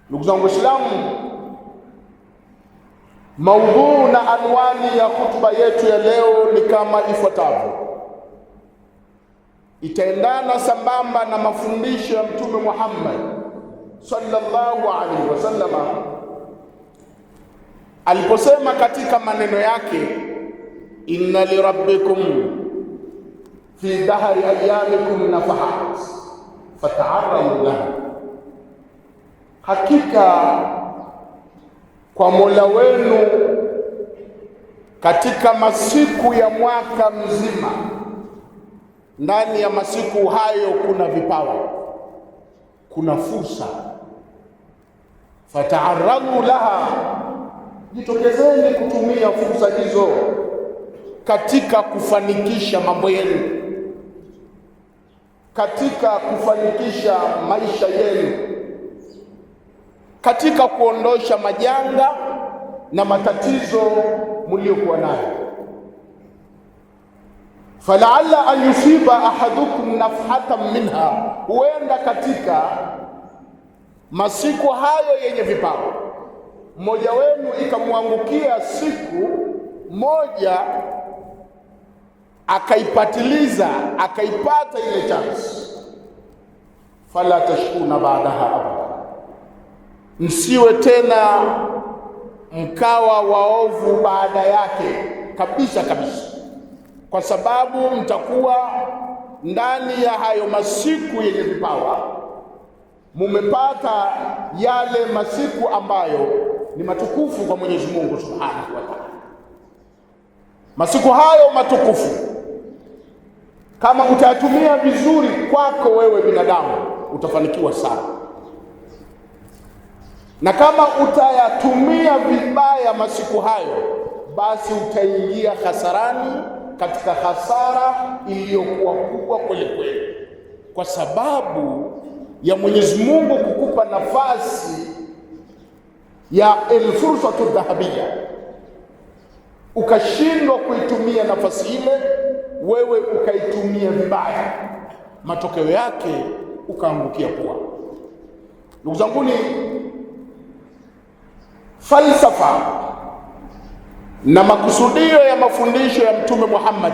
Ndugu zangu Waislamu, maudhui na anwani ya hutuba yetu ya leo ni kama ifuatavyo. Itaendana sambamba na mafundisho ya Mtume Muhammad sallallahu alaihi wasallam aliposema katika maneno yake, inna lirabbikum fi dahri ayyamikum nafahat fata'arradu lahu, hakika kwa Mola wenu katika masiku ya mwaka mzima, ndani ya masiku hayo kuna vipawa, kuna fursa. Fata'arradu laha, jitokezeni kutumia fursa hizo katika kufanikisha mambo yenu, katika kufanikisha maisha yenu, katika kuondosha majanga na matatizo mliokuwa nayo. Falaalla an yusiba ahadukum nafhatan minha, huenda katika masiku hayo yenye vipawa mmoja wenu ikamwangukia siku moja akaipatiliza, akaipata ile chance. Fala tashkuna baadaha abada, msiwe tena mkawa waovu baada yake kabisa kabisa, kwa sababu mtakuwa ndani ya hayo masiku yenye vipawa mumepata yale masiku ambayo ni matukufu kwa Mwenyezi Mungu Subhanahu wa Ta'ala. Masiku hayo matukufu kama utayatumia vizuri kwako wewe binadamu, utafanikiwa sana, na kama utayatumia vibaya masiku hayo, basi utaingia hasarani, katika hasara iliyokuwa kubwa kweli kweli, kwa sababu ya Mwenyezi Mungu kukupa nafasi ya al-fursatu dhahabia, ukashindwa kuitumia nafasi ile, wewe ukaitumia vibaya, matokeo yake ukaangukia kuwa. Ndugu zangu, ni falsafa na makusudio ya mafundisho ya Mtume Muhammad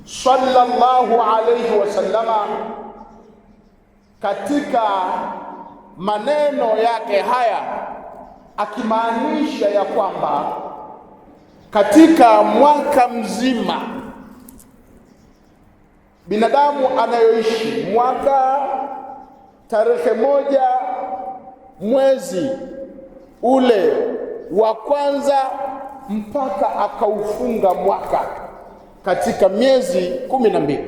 sallallahu alayhi wasallama katika maneno yake haya, akimaanisha ya kwamba katika mwaka mzima binadamu anayoishi mwaka, tarehe moja mwezi ule wa kwanza mpaka akaufunga mwaka katika miezi 12,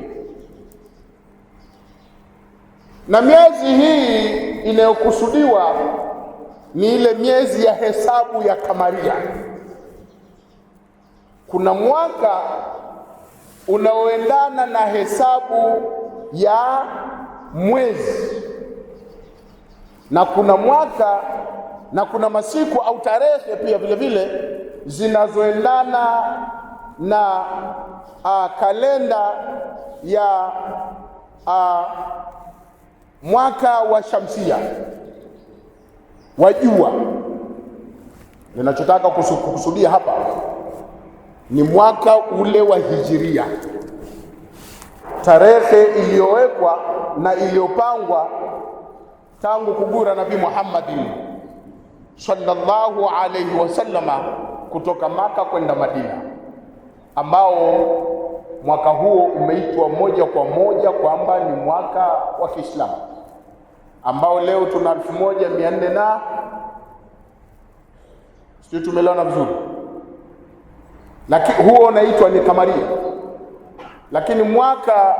na miezi hii inayokusudiwa ni ile miezi ya hesabu ya kamaria. Kuna mwaka unaoendana na hesabu ya mwezi, na kuna mwaka na kuna masiku au tarehe pia vile vile zinazoendana na kalenda ya mwaka wa shamsia wa jua. Ninachotaka kukusudia hapa ni mwaka ule wa hijiria, tarehe iliyowekwa na iliyopangwa tangu kugura Nabii Muhammad sallallahu alayhi wasallama kutoka Maka kwenda Madina, ambao mwaka huo umeitwa moja kwa moja kwamba ni mwaka wa Kiislamu, ambao leo tuna 1400 na sisi tumeelewana vizuri, lakini huo unaitwa ni kamaria. Lakini mwaka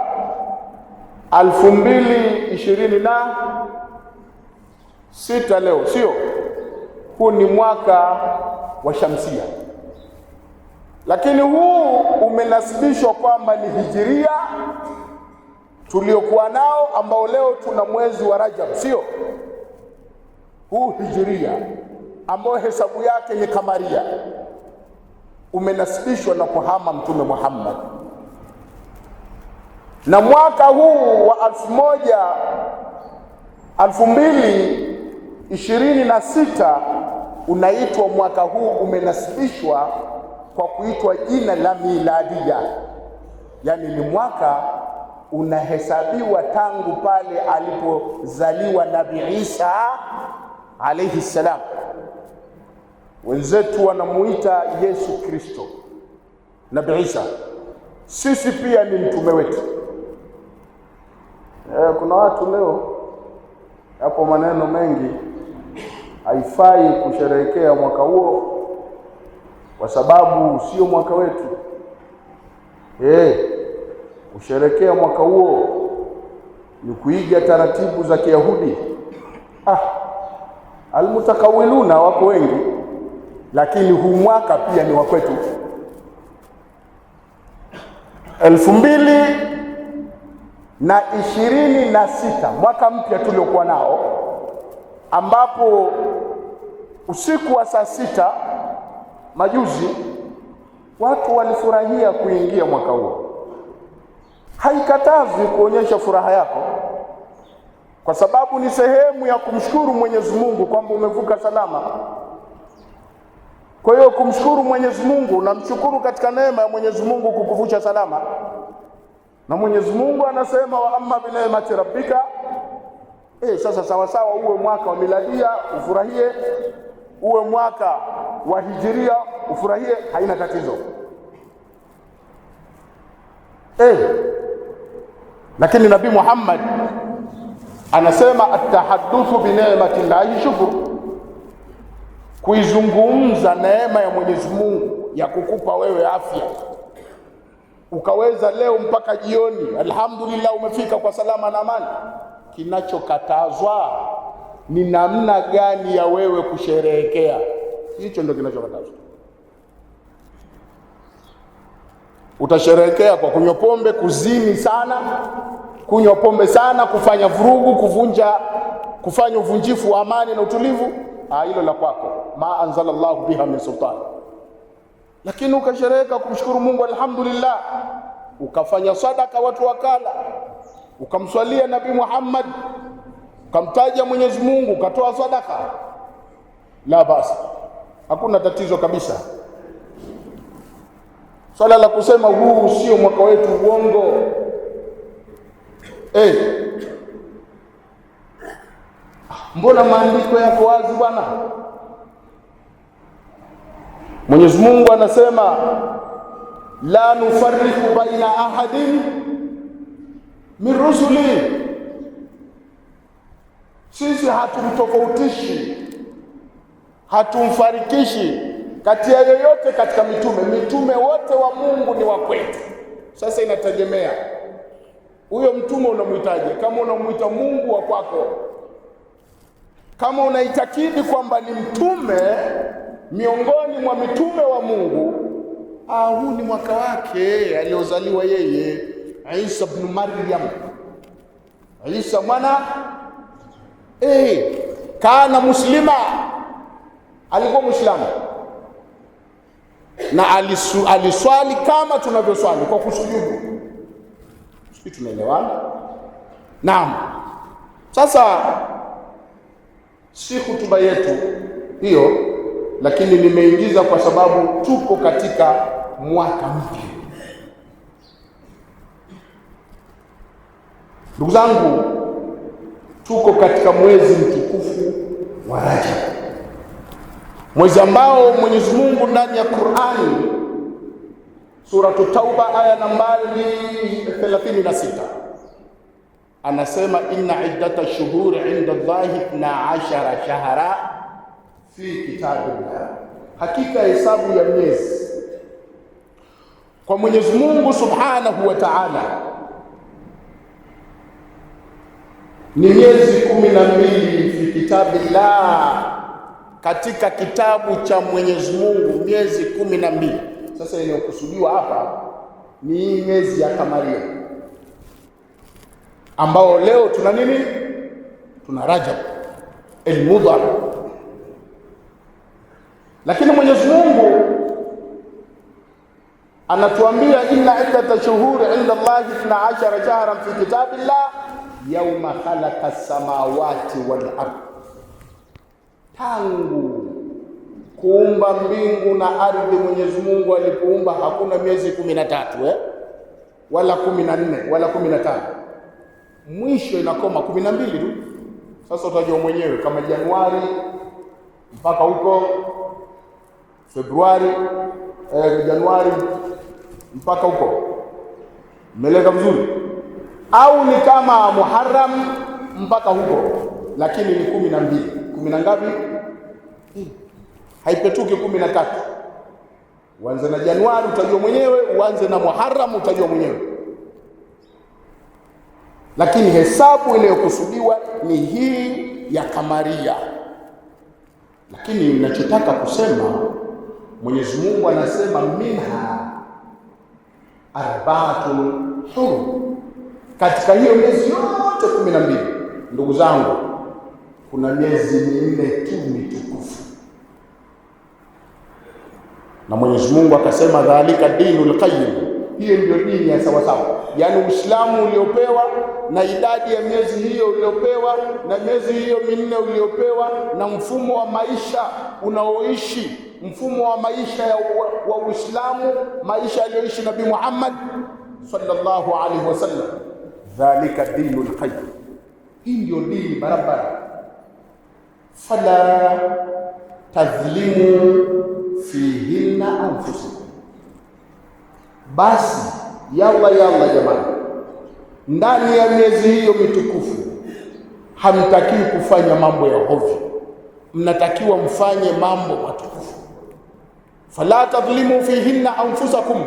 2026 leo, sio, huu ni mwaka wa shamsia, lakini huu umenasibishwa kwamba ni hijiria tuliokuwa nao, ambao leo tuna mwezi wa Rajab, sio. Huu hijiria ambao hesabu yake ni kamaria umenasibishwa na kuhama Mtume Muhammad, na mwaka huu wa 2026 26 unaitwa, mwaka huu umenasibishwa kwa kuitwa jina la miladia, yani ni mwaka unahesabiwa tangu pale alipozaliwa Nabii Isa alayhi salam. Wenzetu wanamuita Yesu Kristo Nabii Isa, sisi pia ni mtume wetu. Kuna watu leo hapo maneno mengi, haifai kusherehekea mwaka huo kwa sababu sio mwaka wetu. Kusherehekea mwaka huo ni kuiga taratibu za Kiyahudi. Almutakawiluna wako wengi, lakini huu mwaka pia ni wa kwetu. 2026 mwaka mpya tuliokuwa nao, ambapo usiku wa saa 6 majuzi watu walifurahia kuingia mwaka huo. Haikatazi kuonyesha furaha yako, kwa sababu ni sehemu ya kumshukuru Mwenyezi Mungu kwamba umevuka salama. Kwa hiyo kumshukuru Mwenyezi Mungu, unamshukuru katika neema ya Mwenyezi Mungu kukuvusha salama. Na Mwenyezi Mungu anasema wa amma bi ni'mati rabbika. Sasa sawa sawa, uwe mwaka wa miladia ufurahie, uwe mwaka wa hijiria ufurahie, haina tatizo. Lakini Nabii Muhammad anasema at-tahaddathu bi ni'mati llahi shukr, kuizungumza neema ya Mwenyezi Mungu ya kukupa wewe afya, ukaweza leo mpaka jioni, alhamdulillah, umefika kwa salama na amani. Kinachokatazwa ni namna gani ya wewe kusherehekea. Hicho ndio kinachokatazwa. Utasherehekea kwa kunywa pombe, kuzini sana, kunywa pombe sana, kufanya vurugu, kufanya uvunjifu wa amani na utulivu, hilo la kwako, ma anzalallahu biha min sultan. Lakini ukashereheka kumshukuru Mungu, alhamdulillah, ukafanya sadaka, watu wakala, ukamswalia Nabii Muhammad, ukamtaja Mwenyezi Mungu, ukatoa sadaka, la basi, hakuna tatizo kabisa. Swala la kusema huu sio mwaka wetu, uongo. Mbona maandiko yako wazi bwana? Mwenyezi Mungu anasema la nufarriqu baina ahadin min rusuli, sisi hatumtofautishi, hatumfarikishi kati ya yoyote katika mitume. Mitume wote wa Mungu ni wa kwetu. Sasa inategemea huyo mtume unamuitaje. Kama unamuita Mungu wa kwako, kama unaitakidi kwamba ni mtume miongoni mwa mitume wa Mungu, huu ni mwaka wake aliozaliwa yeye, Isa ibn Maryam. Isa mwana kana muslima, alikuwa Muislamu na aliswali kama tunavyoswali kwa kusujudu. Sisi tunaelewana? Naam. Sasa si hutuba yetu hiyo, lakini nimeingiza kwa sababu tuko katika mwaka mpya. Ndugu zangu, tuko katika mwezi mtukufu wa Rajab, mwezi ambao Mwenyezi Mungu ndani ya Qur'ani Suratu Tauba aya nambari 36 anasema inna iddata shuhuri inda Allahi 12 shahra fi kitabillah, hakika hesabu ya miezi kwa Mwenyezi Mungu Subhanahu wa Ta'ala ni miezi 12 fi kitabillah, katika kitabu cha Mwenyezi Mungu, miezi 12. Sasa inayokusudiwa hapa ni miezi ya Kamaria, ambao leo tuna nini? Tuna Rajab al-Mudhar. Lakini Mwenyezi Mungu anatuambia inna iddata shuhuri inda Allahi 12 shahran fi kitabillah yawma khalaqa as-samawati wal ardh, Tangu kuumba mbingu na ardhi, Mwenyezi Mungu alipoumba hakuna miezi 13 wala 14 wala 15, mwisho inakoma 12 tu. Sasa utajua mwenyewe kama Januari mpaka huko Februari, Januari mpaka huko, meleka vizuri, au ni kama Muharram mpaka huko, lakini ni 12. 10 na ngapi? Haipetuki 13. Uanze na Januari utajua mwenyewe, uanze na Muharram utajua mwenyewe, lakini hesabu inayokusudiwa ni hii ya kamaria. Lakini ninachotaka kusema, Mwenyezi Mungu anasema minha arba'atun hurum, katika hiyo miezi yote 12, ndugu zangu, kuna miezi 4 tu mitukufu. Na Mwenyezi Mungu akasema dhalika dinul qayyim, hiyo ndio dini ya sawa sawa, yaani Uislamu uliopewa na idadi ya miezi hiyo uliopewa na miezi hiyo 4 uliopewa na mfumo wa maisha unaoishi, mfumo wa maisha wa Uislamu, maisha aliyoishi Nabii Muhammad sallallahu alaihi wasallam. Dhalika dinul qayyim, hii ndio dini barabara. Fala tadhlimu fihinna anfusakum, basi yalla jamani, ndani ya miezi hiyo mitukufu hamtakiwi kufanya mambo ya hovyo, mnatakiwa mfanye mambo matukufu. Fala tadhlimu fihinna anfusakum,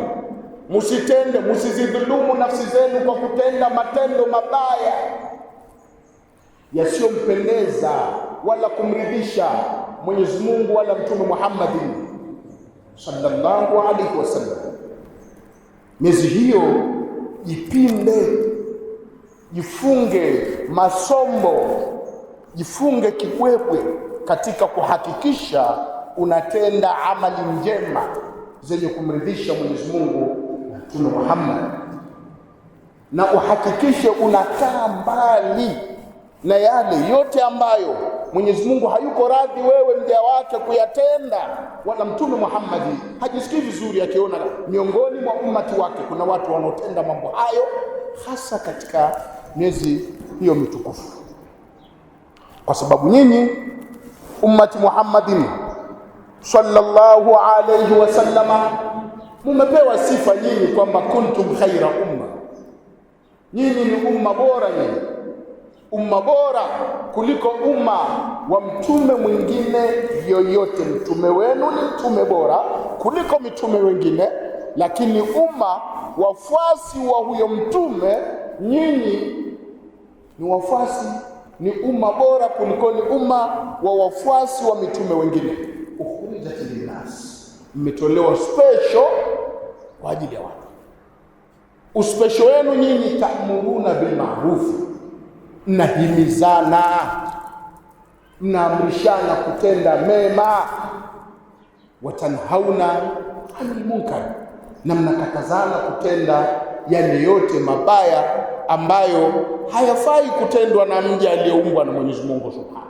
musizidhulumu nafsi zenu kwa kutenda matendo mabaya yasiyompendeza wala kumridhisha Mwenyezi Mungu wala Mtume Muhammad sallallahu alaihi wasallam. Miezi hiyo jipinde, jifunge masombo, jifunge kibwebwe katika kuhakikisha unatenda amali njema zenye kumridhisha Mwenyezi Mungu na Mtume Muhammad, na uhakikishe unakaa mbali na yale yote ambayo Mwenyezi Mungu hayuko radhi wewe mja wake kuyatenda, wala Mtume Muhammad hajisikii vizuri akiona miongoni mwa ummati wake kuna watu wanaotenda mambo hayo, hasa katika miezi hiyo mitukufu. Kwa sababu nyinyi ummati Muhammadin sallallahu alayhi wasallama mumepewa sifa nyinyi kwamba kuntum khaira umma, nyinyi ni umma bora, nyinyi umma bora kuliko umma wa mtume mwingine yoyote. Mtume wenu ni mtume bora kuliko mitume wengine, lakini umma wafuasi wa huyo mtume, nyinyi ni wafuasi, ni umma bora kuliko ni umma wa wafuasi wa mitume wengine. Ukhrijat linnas, mmetolewa special kwa ajili ya watu. Uspesho wenu nyinyi, ta'muruna bil ma'ruf, mnahimizana, mnaamrishana kutenda mema, watanhauna anil munkar, na mnakatazana kutenda yale yote mabaya ambayo hayafai kutendwa na mja aliyeumbwa na Mwenyezi Mungu Subhanahu.